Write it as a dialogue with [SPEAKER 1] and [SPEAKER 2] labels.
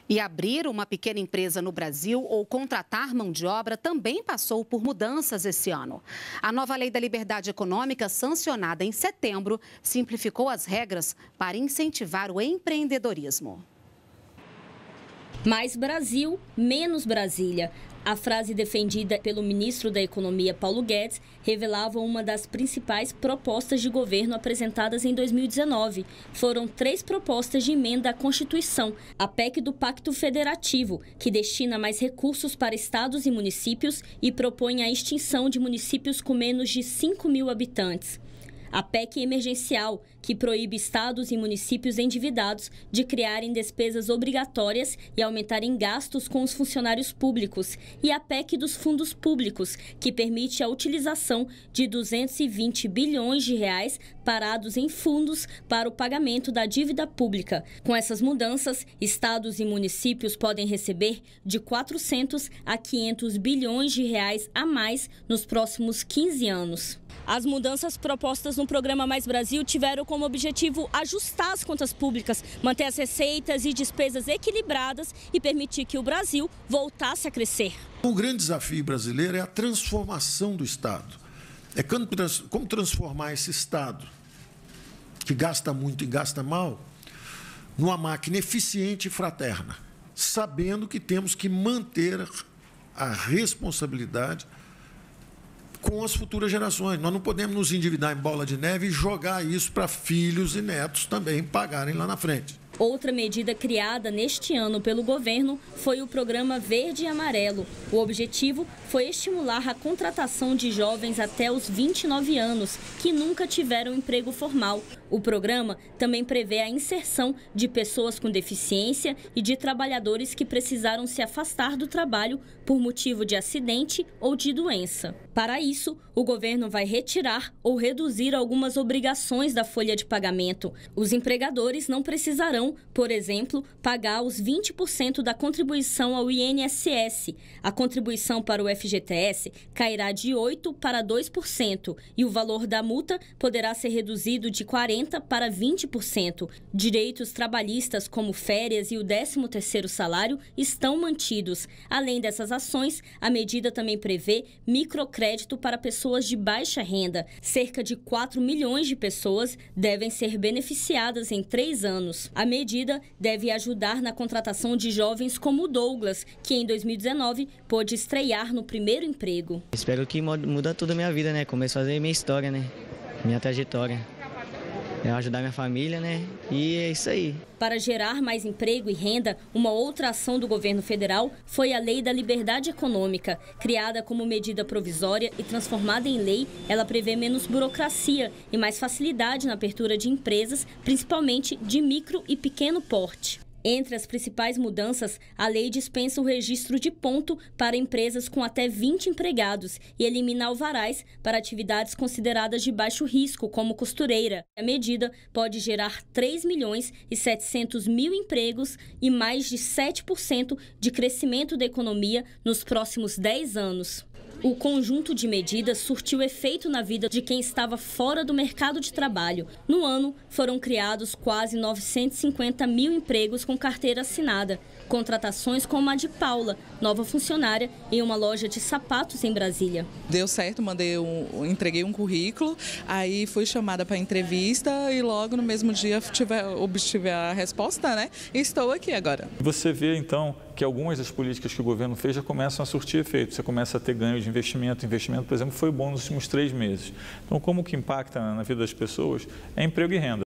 [SPEAKER 1] E abrir uma pequena empresa no Brasil ou contratar mão de obra também passou por mudanças esse ano. A nova Lei da Liberdade Econômica, sancionada em setembro, simplificou as regras para incentivar o empreendedorismo.
[SPEAKER 2] Mais Brasil, menos Brasília. A frase defendida pelo ministro da Economia, Paulo Guedes, revelava uma das principais propostas de governo apresentadas em 2019. Foram 3 propostas de emenda à Constituição. A PEC do Pacto Federativo, que destina mais recursos para estados e municípios e propõe a extinção de municípios com menos de 5 mil habitantes. A PEC emergencial, que proíbe estados e municípios endividados de criarem despesas obrigatórias e aumentarem gastos com os funcionários públicos. E a PEC dos fundos públicos, que permite a utilização de 220 bilhões de reais parados em fundos para o pagamento da dívida pública. Com essas mudanças, estados e municípios podem receber de 400 a 500 bilhões de reais a mais nos próximos 15 anos. As mudanças propostas no programa Mais Brasil tiveram como objetivo ajustar as contas públicas, manter as receitas e despesas equilibradas e permitir que o Brasil voltasse a crescer.
[SPEAKER 3] O grande desafio brasileiro é a transformação do Estado. É como transformar esse Estado, que gasta muito e gasta mal, numa máquina eficiente e fraterna, sabendo que temos que manter a responsabilidade com as futuras gerações. Nós não podemos nos endividar em bola de neve e jogar isso para filhos e netos também pagarem lá na frente.
[SPEAKER 2] Outra medida criada neste ano pelo governo foi o programa Verde e Amarelo. O objetivo foi estimular a contratação de jovens até os 29 anos, que nunca tiveram emprego formal. O programa também prevê a inserção de pessoas com deficiência e de trabalhadores que precisaram se afastar do trabalho por motivo de acidente ou de doença. Para isso, o governo vai retirar ou reduzir algumas obrigações da folha de pagamento. Os empregadores não precisarão, por exemplo, pagar os 20% da contribuição ao INSS. A contribuição para o FGTS cairá de 8% para 2% e o valor da multa poderá ser reduzido de 40% para 20%. Direitos trabalhistas como férias e o 13º salário estão mantidos. Além dessas ações, a medida também prevê microcrédito para pessoas de baixa renda. Cerca de 4 milhões de pessoas devem ser beneficiadas em 3 anos. A medida deve ajudar na contratação de jovens como o Douglas, que em 2019 pôde estrear no primeiro emprego.
[SPEAKER 4] Espero que muda toda a minha vida, né? Começo a fazer minha história, né? Minha trajetória. Ajudar minha família, né? E é isso aí.
[SPEAKER 2] Para gerar mais emprego e renda, uma outra ação do governo federal foi a Lei da Liberdade Econômica. Criada como medida provisória e transformada em lei, ela prevê menos burocracia e mais facilidade na abertura de empresas, principalmente de micro e pequeno porte. Entre as principais mudanças, a lei dispensa o registro de ponto para empresas com até 20 empregados e elimina alvarás para atividades consideradas de baixo risco, como costureira. A medida pode gerar 3.700.000 empregos e mais de 7% de crescimento da economia nos próximos 10 anos. O conjunto de medidas surtiu efeito na vida de quem estava fora do mercado de trabalho. No ano, foram criados quase 950.000 empregos com carteira assinada. Contratações como a de Paula, nova funcionária em uma loja de sapatos em Brasília.
[SPEAKER 5] Deu certo, entreguei um currículo, aí fui chamada para entrevista e logo no mesmo dia obtive a resposta, né? E estou aqui agora.
[SPEAKER 6] Você vê então que algumas das políticas que o governo fez já começam a surtir efeito. Você começa a ter ganho de investimento. O investimento, por exemplo, foi bom nos últimos 3 meses. Então, como que impacta na vida das pessoas? É emprego e renda.